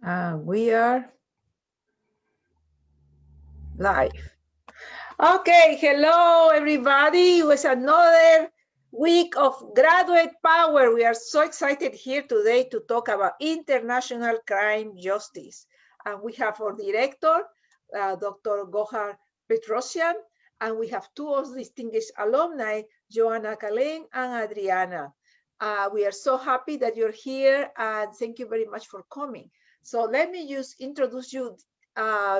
We are live. Okay, hello everybody. It was another week of graduate power. We are so excited here today to talk about international crime justice. And we have our director, Dr. Gohar Petrosian, and we have two of distinguished alumni, Joanna Kalin and Adriana. We are so happy that you're here and thank you very much for coming. So let me just introduce you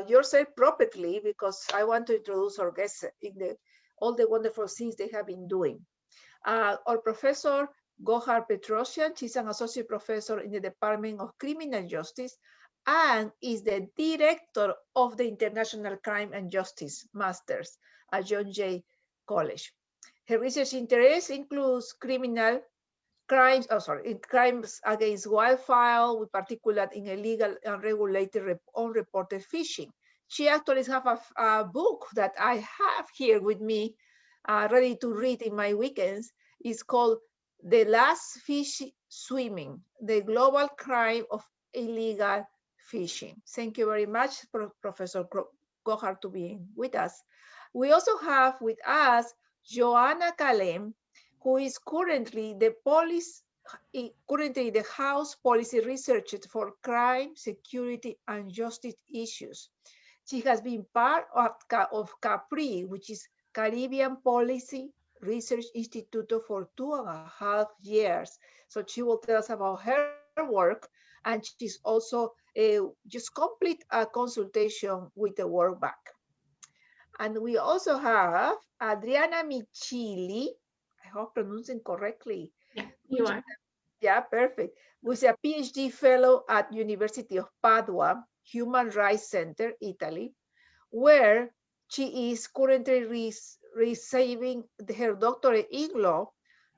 yourself properly because I want to introduce our guests in all the wonderful things they have been doing. Our professor, Gohar Petrosian, she's an associate professor in the Department of Criminal Justice and is the director of the International Crime and Justice Masters at John Jay College. Her research interests includes crimes against wildfowl, with particular in illegal, unregulated, unreported fishing. She actually has a book that I have here with me, ready to read in my weekends. It's called The Last Fish Swimming, the Global Crime of Illegal Fishing. Thank you very much, Professor Gohar, to be with us. We also have with us Joanna Kalem, who is currently the House Policy Researcher for Crime, Security, and Justice issues. She has been part of CAPRI, which is Caribbean Policy Research Institute, for 2.5 years. So she will tell us about her work, and she's also just complete a consultation with the World Bank. And we also have Adriana Michili, I hope pronouncing correctly. Yeah, you are. Yeah, perfect. Who's a PhD fellow at University of Padua, Human Rights Center, Italy, where she is currently receiving her doctorate in law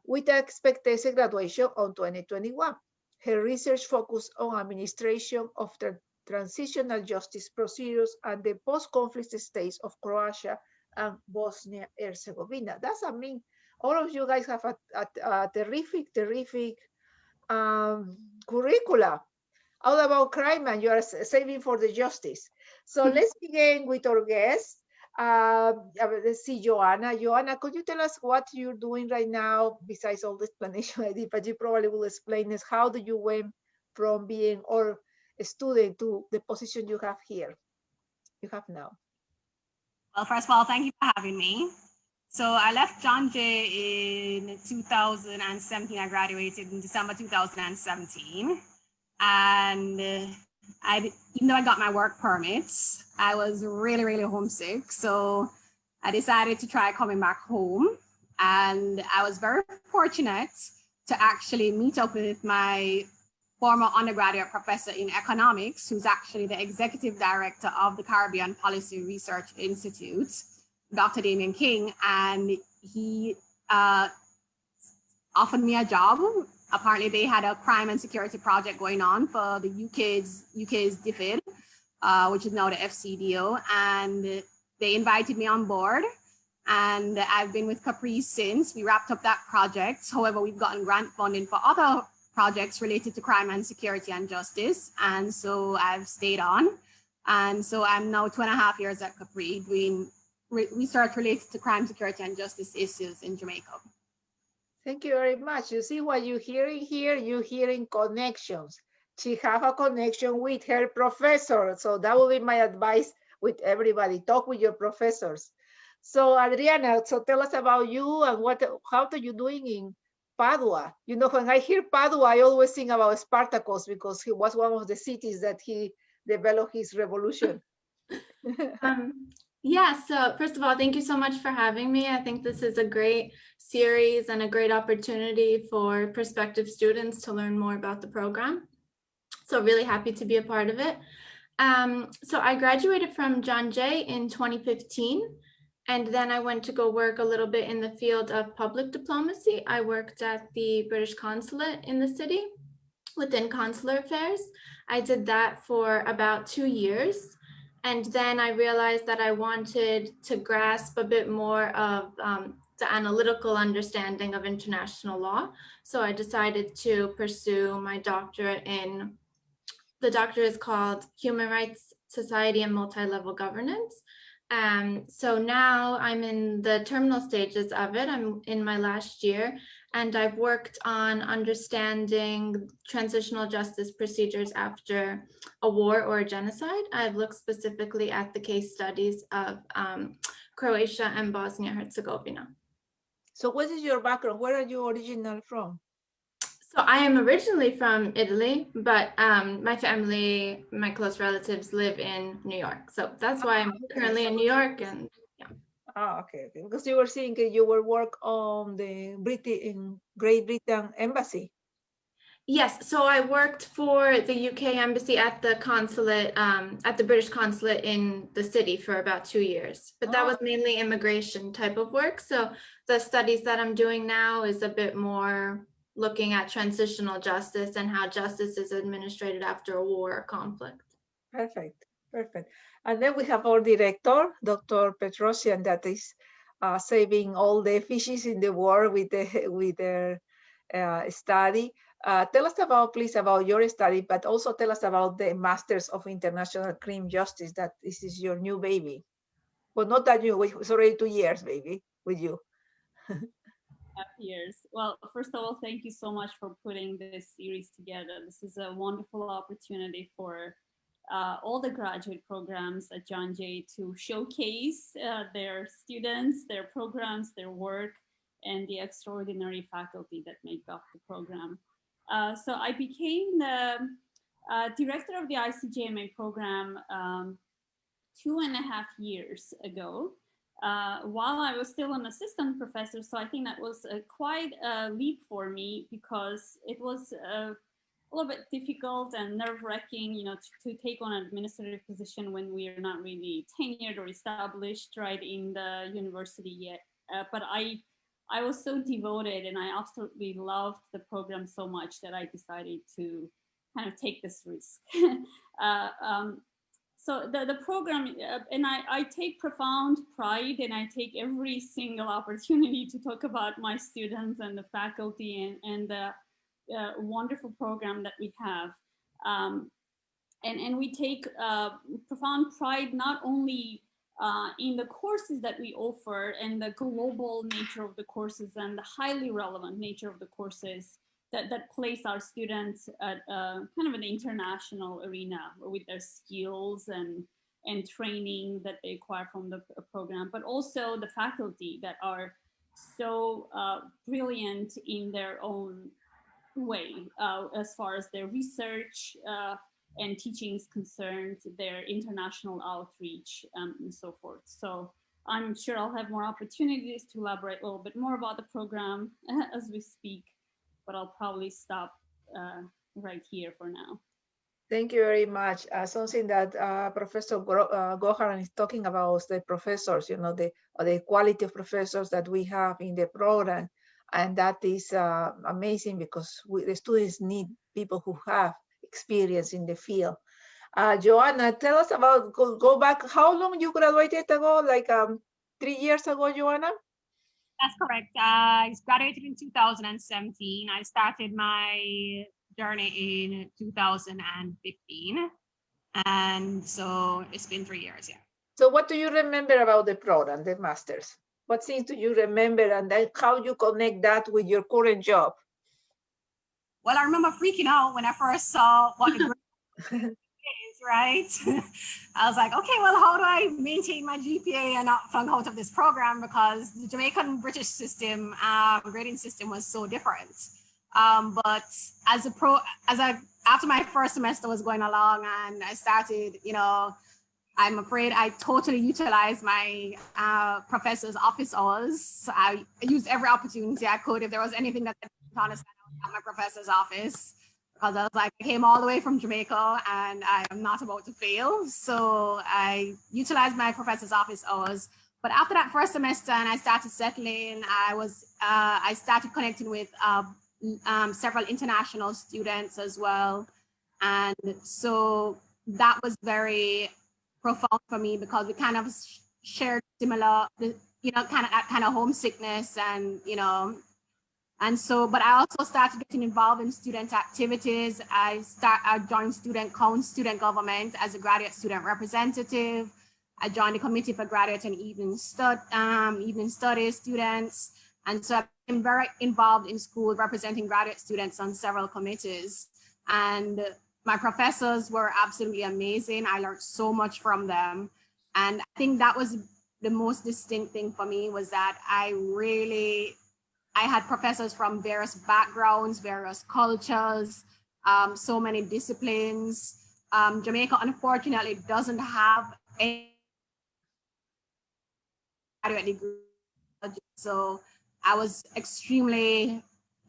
with expected graduation on 2021. Her research focused on administration of transitional justice procedures and the post-conflict states of Croatia and Bosnia-Herzegovina. That's, I mean, all of you guys have a terrific curricula all about crime, and you are saving for the justice. So let's begin with our guest. Let's see, Joanna. Joanna, could you tell us what you're doing right now besides all the explanation I did? But you probably will explain us how do you went from being or a student to the position you have here, you have now. Well, first of all, thank you for having me. So I left John Jay in 2017. I graduated in December 2017. And even though I got my work permits, I was really homesick. So I decided to try coming back home. And I was very fortunate to actually meet up with my former undergraduate professor in economics, who's actually the executive director of the Caribbean Policy Research Institute, Dr. Damien King, and he offered me a job. Apparently they had a crime and security project going on for the UK's DFID, which is now the FCDO, and they invited me on board. And I've been with Capri since. We wrapped up that project. However, we've gotten grant funding for other projects related to crime and security and justice. And so I've stayed on. And so I'm now 2.5 years at Capri doing research related to crime, security, and justice issues in Jamaica. Thank you very much. You see what you're hearing here? You're hearing connections. She have a connection with her professor. So that will be my advice with everybody. Talk with your professors. So Adriana, so tell us about you and how are you doing in Padua? You know, when I hear Padua, I always think about Spartacus because he was one of the cities that he developed his revolution. Yeah, so first of all, thank you so much for having me. I think this is a great series and a great opportunity for prospective students to learn more about the program. So really happy to be a part of it. So I graduated from John Jay in 2015, and then I went to go work a little bit in the field of public diplomacy. I worked at the British consulate in the city within consular affairs. I did that for about 2 years. And then I realized that I wanted to grasp a bit more of the analytical understanding of international law. So I decided to pursue my doctorate in The doctorate is called Human Rights, Society, and Multi-Level Governance. So now I'm in the terminal stages of it. I'm in my last year, and I've worked on understanding transitional justice procedures after a war or a genocide. I've looked specifically at the case studies of Croatia and Bosnia-Herzegovina. So what is your background? Where are you originally from? So I am originally from Italy, but my family, my close relatives live in New York. So that's why I'm currently in New York. And yeah. Ah, okay. Because you were saying you will work on the in Great Britain embassy. Yes, so I worked for the UK embassy at the consulate, at the British consulate in the city for about 2 years, but that was mainly immigration type of work. So the studies that I'm doing now is a bit more looking at transitional justice and how justice is administered after a war or conflict. Perfect, perfect. And then we have our director, Dr. Petrosian, that is saving all the fishes in the world with their study. Tell us about, please, about your study, but also tell us about the Masters of International Crime Justice, that this is your new baby. Well, not that new, it's already 2 years, baby, with you. Years. Well, first of all, thank you so much for putting this series together. This is a wonderful opportunity for all the graduate programs at John Jay to showcase their students, their programs, their work, and the extraordinary faculty that make up the program. So I became the director of the ICJMA program 2.5 years ago. While I was still an assistant professor, so I think that was quite a leap for me, because it was a little bit difficult and nerve-wracking, you know, to take on an administrative position when we are not really tenured or established right in the university yet. But I was so devoted, and I absolutely loved the program so much that I decided to kind of take this risk. So the program, and I take profound pride, and I take every single opportunity to talk about my students and the faculty and the wonderful program that we have. And we take profound pride not only in the courses that we offer and the global nature of the courses and the highly relevant nature of the courses that place our students at kind of an international arena with their skills and training that they acquire from the program, but also the faculty that are so brilliant in their own way as far as their research and teaching is concerned, their international outreach and so forth. So I'm sure I'll have more opportunities to elaborate a little bit more about the program as we speak, but I'll probably stop right here for now. Thank you very much. Something that Professor Goharan is talking about is the professors, you know, the quality of professors that we have in the program. And that is amazing, because the students need people who have experience in the field. Joanna, tell us about, go back, how long you graduated ago? Like 3 years ago, Joanna? That's correct. I graduated in 2017. I started my journey in 2015. And so it's been 3 years, yeah. So what do you remember about the program, the Masters? What things do you remember, and then how you connect that with your current job? Well, I remember freaking out when I first saw what the is, right? I was like, okay, well, how do I maintain my GPA and not flunk out of this program? Because the Jamaican British system, grading system was so different. But after my first semester was going along and I started, you know, I'm afraid I totally utilized my professor's office hours. So I used every opportunity I could. If there was anything that I didn't understand, I was at my professor's office, because I was like, I came all the way from Jamaica and I am not about to fail. So I utilized my professor's office hours. But after that first semester and I started settling, I started connecting with several international students as well. And so that was very profound for me, because we kind of shared similar, you know, kind of homesickness and, you know, And so, but I also started getting involved in student activities. I joined student government as a graduate student representative. I joined the committee for graduate and evening studies students. And so I've been very involved in school representing graduate students on several committees. And my professors were absolutely amazing. I learned so much from them. And I think that was the most distinct thing for me, was that I had professors from various backgrounds, various cultures, so many disciplines. Jamaica, unfortunately, doesn't have any graduate degree. So it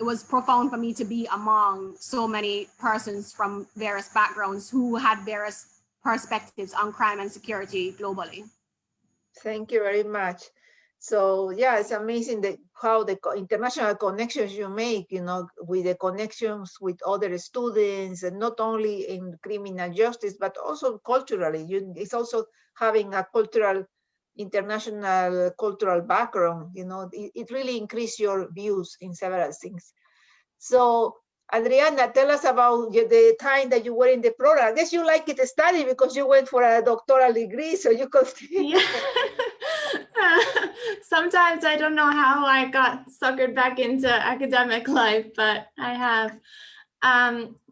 was profound for me to be among so many persons from various backgrounds who had various perspectives on crime and security globally. Thank you very much. So yeah, it's amazing how the international connections you make, with the connections with other students, and not only in criminal justice, but also culturally. It's also having a international cultural background. It really increases your views in several things. So Adriana, tell us about the time that you were in the program. I guess you like it to study because you went for a doctoral degree, so you could. Yeah. Sometimes I don't know how I got suckered back into academic life, but I have.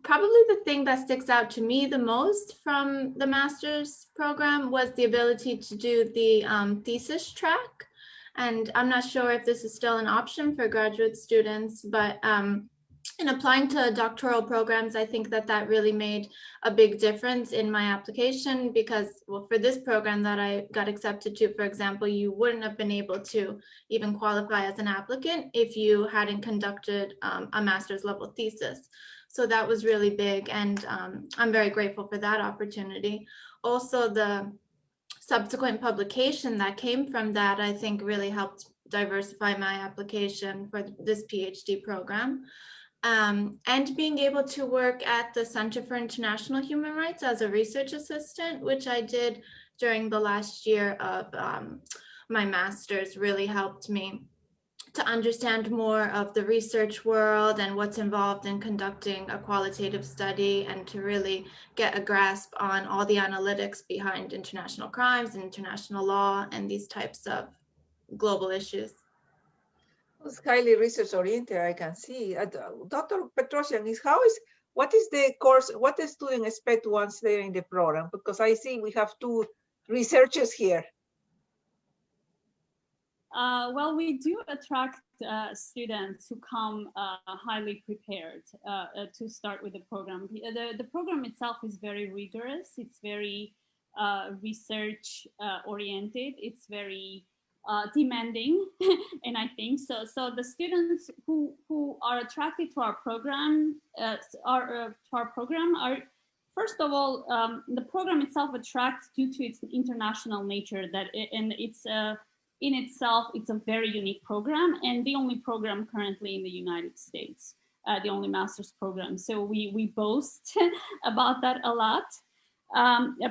Probably the thing that sticks out to me the most from the master's program was the ability to do the thesis track. And I'm not sure if this is still an option for graduate students, but in applying to doctoral programs, I think that really made a big difference in my application, because, well, for this program that I got accepted to, for example, you wouldn't have been able to even qualify as an applicant if you hadn't conducted a master's level thesis. So that was really big, and I'm very grateful for that opportunity. Also, the subsequent publication that came from that, I think, really helped diversify my application for this PhD program. And being able to work at the Center for International Human Rights as a research assistant, which I did during the last year of my master's, really helped me to understand more of the research world and what's involved in conducting a qualitative study, and to really get a grasp on all the analytics behind international crimes and international law and these types of global issues. It's highly research oriented, I can see. Dr. Petrosian, what is the course, what the student expect once they're in the program? Because I see we have two researchers here. Well, we do attract students who come highly prepared to start with the program. The program itself is very rigorous. It's very research oriented. It's very demanding, and I think so. So the students who are attracted to our program are first of all, the program itself attracts due to its international nature. And it's in itself, it's a very unique program, and the only program currently in the United States, the only master's program. So we boast about that a lot.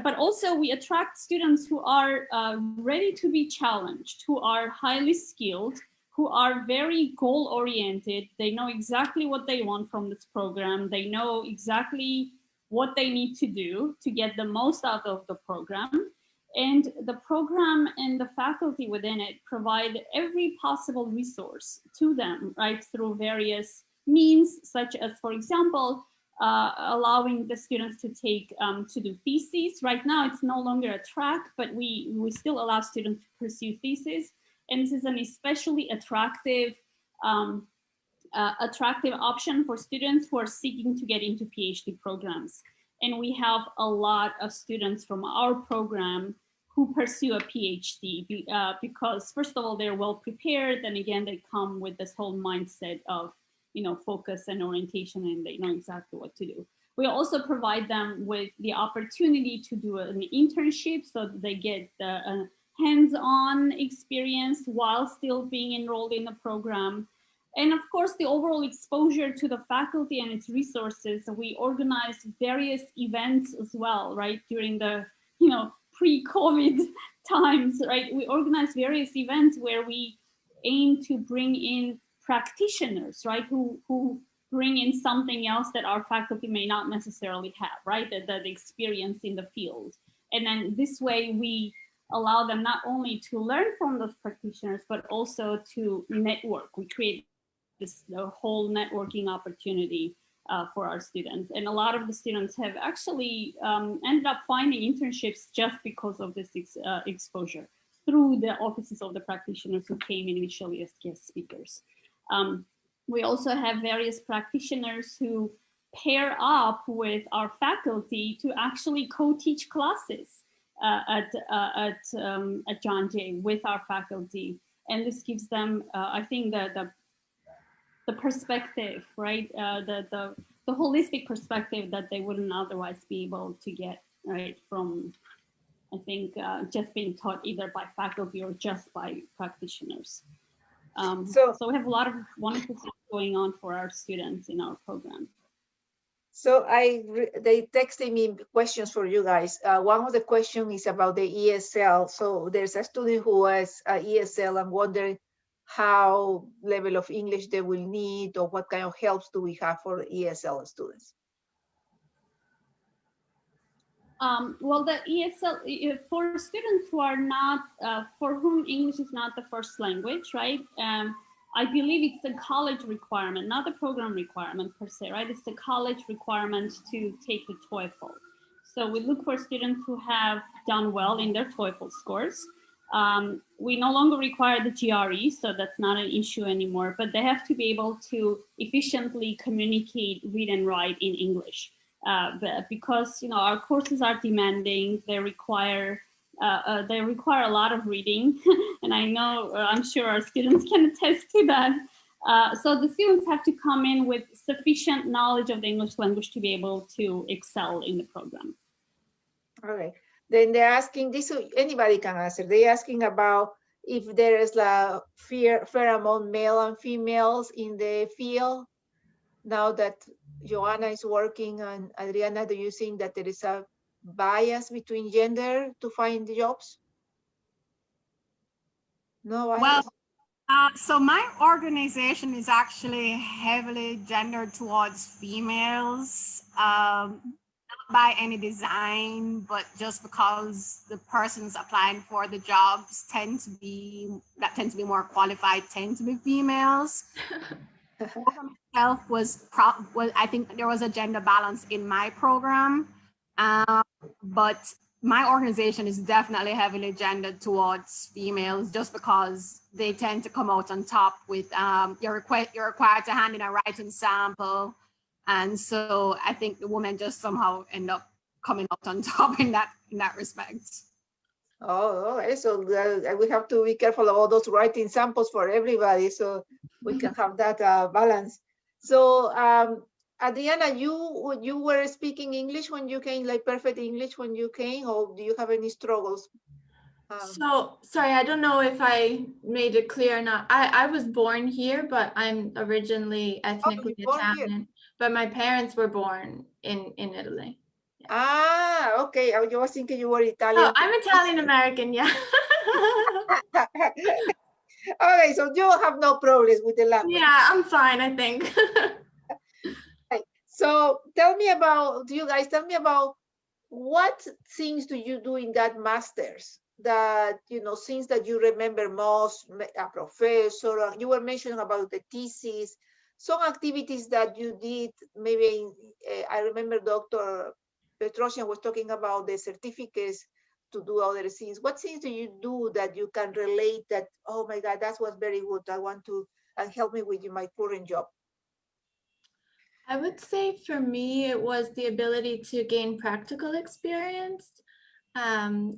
But also we attract students who are ready to be challenged, who are highly skilled, who are very goal-oriented. They know exactly what they want from this program. They know exactly what they need to do to get the most out of the program. And the program and the faculty within it provide every possible resource to them, right, through various means, such as, for example, allowing the students to do theses. Right now, it's no longer a track, but we still allow students to pursue theses. And this is an especially attractive option for students who are seeking to get into PhD programs. And we have a lot of students from our program who pursue a PhD because, first of all, they're well prepared. And again, they come with this whole mindset of, focus and orientation, and they know exactly what to do. We also provide them with the opportunity to do an internship so that they get the hands-on experience while still being enrolled in the program. And of course, the overall exposure to the faculty and its resources. We organize various events as well, right? During the, pre-COVID times, right? We organize various events where we aim to bring in practitioners, right, who bring in something else that our faculty may not necessarily have, right, that experience in the field. And then this way we allow them not only to learn from those practitioners, but also to network. We create this whole networking opportunity for our students. And a lot of the students have actually ended up finding internships just because of this exposure through the offices of the practitioners who came initially as guest speakers. We also have various practitioners who pair up with our faculty to actually co-teach classes at John Jay with our faculty. And this gives them, I think, the perspective, right? The holistic perspective that they wouldn't otherwise be able to get, right, from, I think, just being taught either by faculty or just by practitioners. So we have a lot of wonderful things going on for our students in our program. So they texted me questions for you guys. One of the questions is about the ESL. So there's a student who has ESL and wondering how level of English they will need, or what kind of helps do we have for ESL students? Well, the ESL, for students who are not, for whom English is not the first language, right? I believe it's a college requirement, not the program requirement per se, right? It's the college requirement to take the TOEFL. So we look for students who have done well in their TOEFL scores. We no longer require the GRE, so that's not an issue anymore, but they have to be able to efficiently communicate, read and write in English. Because our courses are demanding, they require a lot of reading, and I'm sure our students can attest to that. So the students have to come in with sufficient knowledge of the English language to be able to excel in the program. All right. Then they're asking this, anybody can answer. They're asking about if there is a fair amount male and females in the field. Now that Joanna is working and Adriana, do you think that there is a bias between gender to find jobs? No bias? Well, so my organization is actually heavily gendered towards females. Not by any design, but just because the persons applying for the jobs tend to be more qualified, tend to be females. Program itself was I think there was a gender balance in my program, but my organization is definitely heavily gendered towards females, just because they tend to come out on top with you're required to hand in a writing sample. And so I think the women just somehow end up coming out on top in that respect. Oh, okay. So we have to be careful about those writing samples for everybody, so we can have that balance. So Adriana, you were speaking English when you came, like perfect English when you came, or do you have any struggles? So sorry, I don't know if I made it clear or not. I was born here, but I'm originally ethnically Italian. But my parents were born in Italy. Yeah. Ah, okay. I was thinking you were Italian. Oh, I'm Italian American, yeah. Okay, so you have no problems with the language. Yeah, I'm fine, I think. Okay. So tell me about, tell me about what things do you do in that master's that, things that you remember most, a professor, you were mentioning about the thesis, some activities that you did, maybe I remember Dr. Petrosian was talking about the certificates to do other things. What things do you do that you can relate that, oh my God, that was very good, I want to, and help me with my current job? I would say for me, it was the ability to gain practical experience,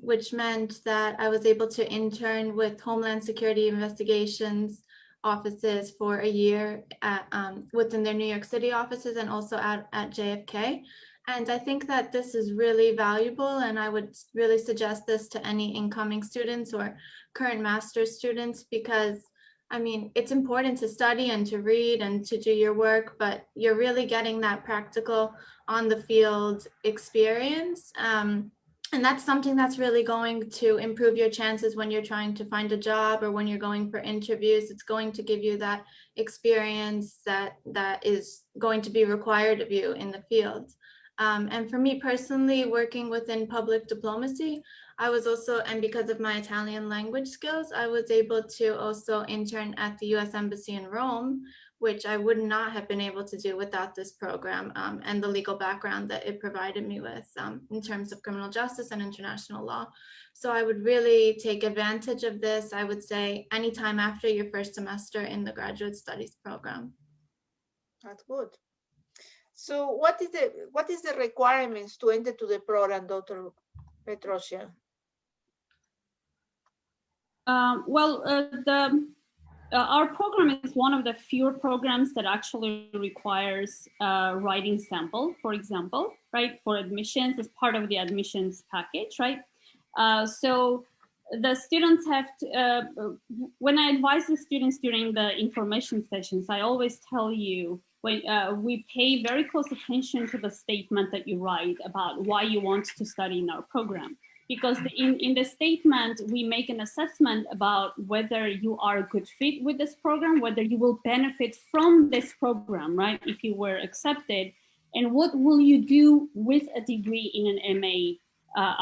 which meant that I was able to intern with Homeland Security Investigations offices for a year within their New York City offices and also at JFK. And I think that this is really valuable, and I would really suggest this to any incoming students or current master's students, because I mean, it's important to study and to read and to do your work, but you're really getting that practical on the field experience And that's something that's really going to improve your chances when you're trying to find a job or when you're going for interviews. It's going to give you that experience that is going to be required of you in the field. And for me personally, working within public diplomacy, I was also, and because of my Italian language skills, I was able to also intern at the US Embassy in Rome, which I would not have been able to do without this program and the legal background that it provided me with in terms of criminal justice and international law. So I would really take advantage of this, I would say, anytime after your first semester in the graduate studies program. That's good. So what is the requirements to enter to the program, Dr. Petrosian? Our program is one of the fewer programs that actually requires a writing sample, for example, right, for admissions as part of the admissions package, right? So the students have to, when I advise the students during the information sessions, I always tell you, when we pay very close attention to the statement that you write about why you want to study in our program. Because in the statement, we make an assessment about whether you are a good fit with this program, whether you will benefit from this program, right, if you were accepted, and what will you do with a degree in an MA,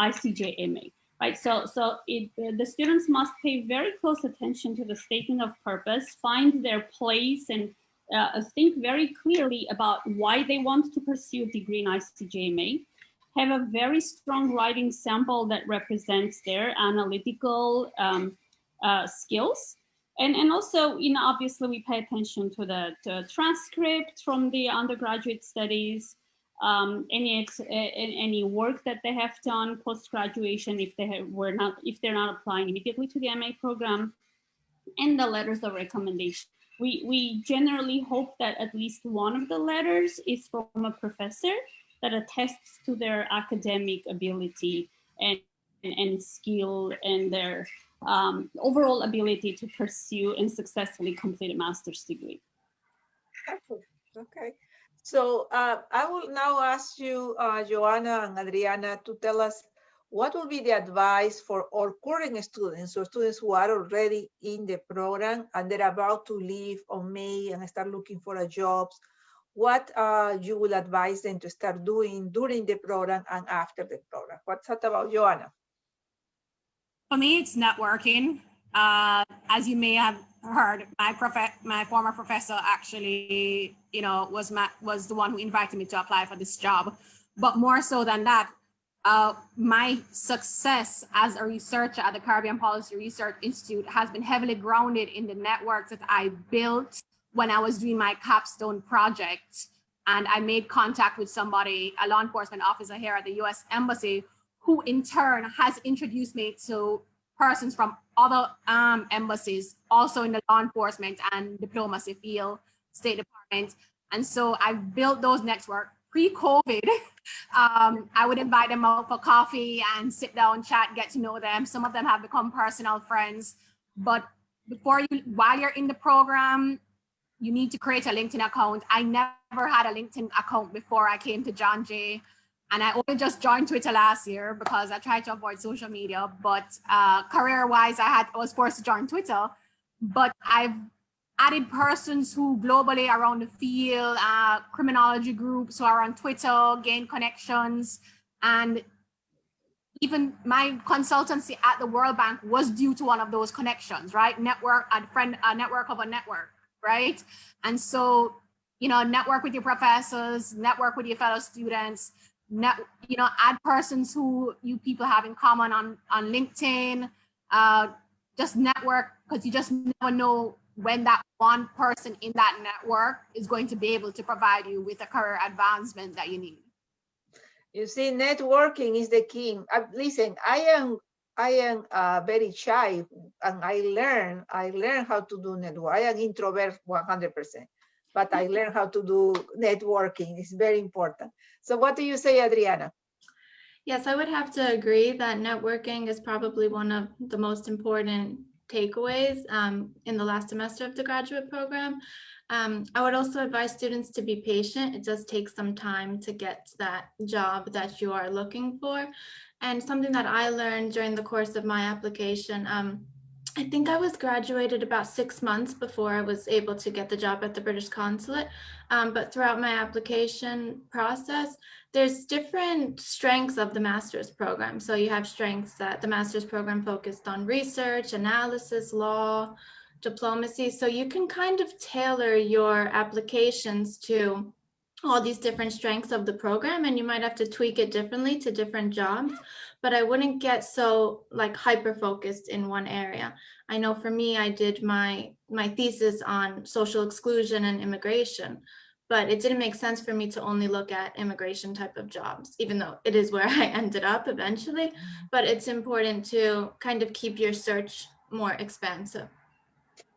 ICJ MA, right? So the students must pay very close attention to the statement of purpose, find their place, and think very clearly about why they want to pursue a degree in ICJ MA. Have a very strong writing sample that represents their analytical skills. And also, you know, obviously we pay attention to the transcript from the undergraduate studies, any work that they have done post-graduation if they're not applying immediately to the MA program, and the letters of recommendation. We generally hope that at least one of the letters is from a professor that attests to their academic ability and skill and their overall ability to pursue and successfully complete a master's degree. Okay. So I will now ask you, Joanna and Adriana, to tell us what will be the advice for our current students or students who are already in the program and they're about to leave on May and start looking for a job. What you will advise them to start doing during the program and after the program? What's that about, Joanna? For me, it's networking. As you may have heard, my former professor actually, you know, was the one who invited me to apply for this job. But more so than that, my success as a researcher at the Caribbean Policy Research Institute has been heavily grounded in the networks that I built when I was doing my capstone project. And I made contact with somebody, a law enforcement officer here at the US Embassy, who in turn has introduced me to persons from other embassies, also in the law enforcement and diplomacy field, State Department. And so I've built those networks pre-COVID. I would invite them out for coffee and sit down, chat, get to know them. Some of them have become personal friends. But while you're in the program, you need to create a LinkedIn account. I never had a LinkedIn account before I came to John Jay. And I only just joined Twitter last year because I tried to avoid social media. But career-wise, I was forced to join Twitter. But I've added persons who globally around the field, criminology groups who are on Twitter, gain connections. And even my consultancy at the World Bank was due to one of those connections, right? A network of a network, right? And so, you know, network with your professors, network with your fellow students, add persons who you people have in common on LinkedIn, just network, because you just never know when that one person in that network is going to be able to provide you with a career advancement that you need. You see, networking is the key. Listen, I am very shy, and I learn how to do network. I am introvert 100%, but I learn how to do networking. It's very important. So what do you say, Adriana? Yes, I would have to agree that networking is probably one of the most important takeaways in the last semester of the graduate program. I would also advise students to be patient. It does take some time to get that job that you are looking for. And something that I learned during the course of my application, I think I was graduated about 6 months before I was able to get the job at the British Consulate. But throughout my application process, there's different strengths of the master's program. So you have strengths that the master's program focused on research, analysis, law, diplomacy. So you can kind of tailor your applications to all these different strengths of the program, and you might have to tweak it differently to different jobs, but I wouldn't get so like hyper focused in one area. I know for me, I did my thesis on social exclusion and immigration, but it didn't make sense for me to only look at immigration type of jobs, even though it is where I ended up eventually. But it's important to kind of keep your search more expansive.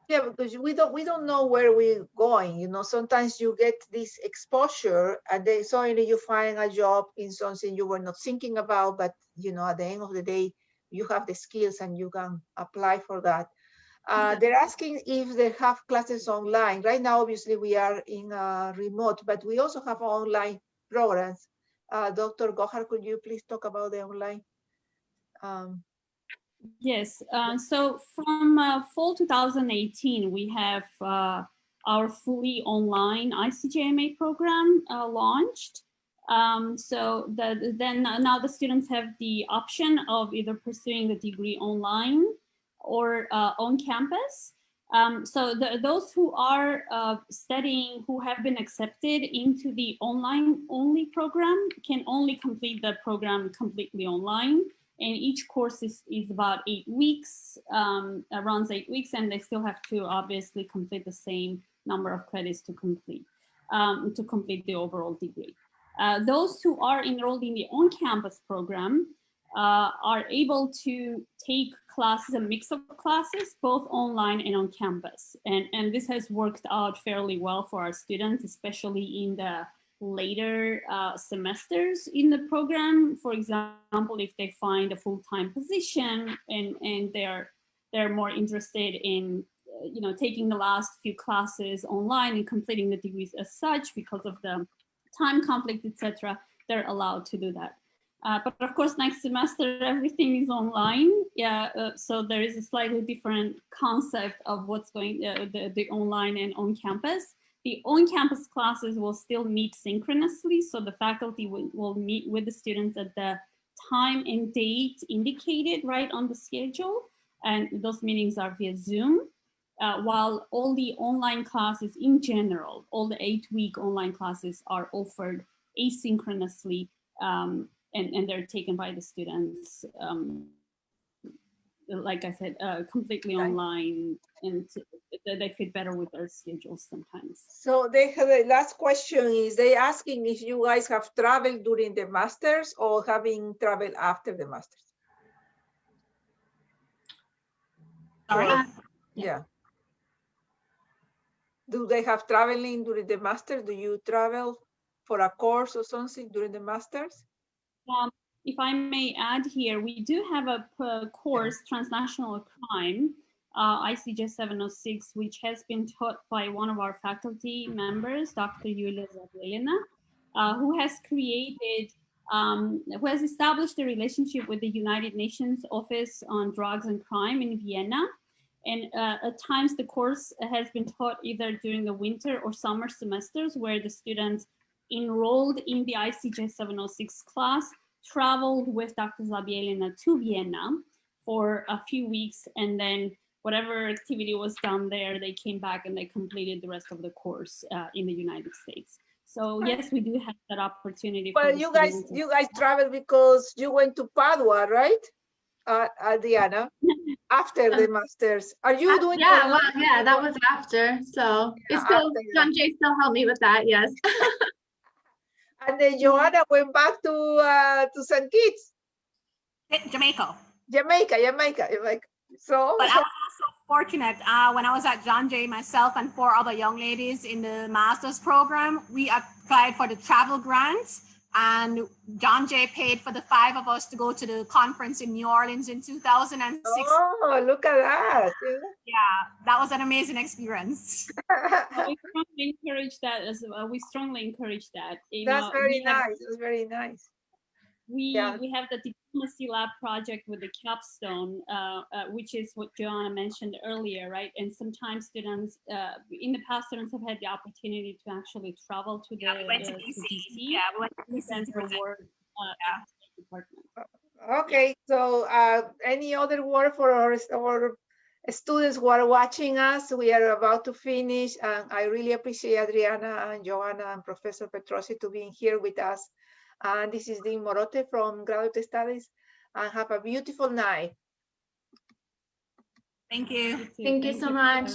Yeah, because we don't know where we're going. You know, sometimes you get this exposure, and then suddenly you find a job in something you were not thinking about. But you know, at the end of the day, you have the skills and you can apply for that. They're asking if they have classes online. Right now, obviously, we are in remote, but we also have online programs. Dr. Gohar, could you please talk about the online? Yes, so from fall 2018, we have our fully online ICJMA program launched. So then now the students have the option of either pursuing the degree online or on campus. So those who are studying, who have been accepted into the online only program can only complete the program completely online. And each course is about 8 weeks, runs 8 weeks, and they still have to obviously complete the same number of credits to complete the overall degree. Those who are enrolled in the on-campus program are able to take classes, a mix of classes, both online and on campus. And this has worked out fairly well for our students, especially in the later semesters in the program. For example, if they find a full-time position and they're more interested in taking the last few classes online and completing the degrees as such because of the time conflict, etc., they're allowed to do that. But of course, next semester, everything is online. Yeah, so there is a slightly different concept of what's going the online and on campus. The on-campus classes will still meet synchronously, so the faculty will meet with the students at the time and date indicated right on the schedule, and those meetings are via Zoom, while all the online classes in general, all the 8-week online classes are offered asynchronously, and they're taken by the students, like I said, completely online, and they fit better with their schedules sometimes. So they have the last question is they asking if you guys have traveled during the masters or having traveled after the masters. Sorry? Yeah. Do they have traveling during the masters? Do you travel for a course or something during the masters? If I may add here, we do have a course, Transnational Crime, ICJ 706, which has been taught by one of our faculty members, Dr. Yulia Zabielina, who has established a relationship with the United Nations Office on Drugs and Crime in Vienna. And at times the course has been taught either during the winter or summer semesters, where the students enrolled in the ICJ 706 class traveled with Dr. Zabielina to Vienna for a few weeks, and then whatever activity was done there, they came back and they completed the rest of the course in the United States. So yes, we do have that opportunity. Well, you guys traveled because you went to Padua, right, Diana? After the masters, are you doing? Yeah, well, yeah, that was after. So it's still John Jay still helped me with that. Yes. And then Joanna went back to St. Kitts. Jamaica. So, but I was also fortunate when I was at John Jay, myself and 4 other young ladies in the master's program, we applied for the travel grants And John Jay paid for the 5 of us to go to the conference in New Orleans in 2006. Oh, look at that. Yeah, that was an amazing experience. We strongly encourage that as well. We strongly encourage that. You That's know, very nice. That's very nice. we Yeah. have the diplomacy lab project with the capstone, which is what Joanna mentioned earlier, right? And sometimes students, in the past, students have had the opportunity to actually travel to the We went to DC. Yeah, we went to DC to present. Department. Okay, so any other word for our students who are watching us? We are about to finish, and I really appreciate Adriana and Joanna and Professor Petrosi to being here with us. And this is Dean Morote from Graduate Studies, and have a beautiful night. Thank you. Thank you so much.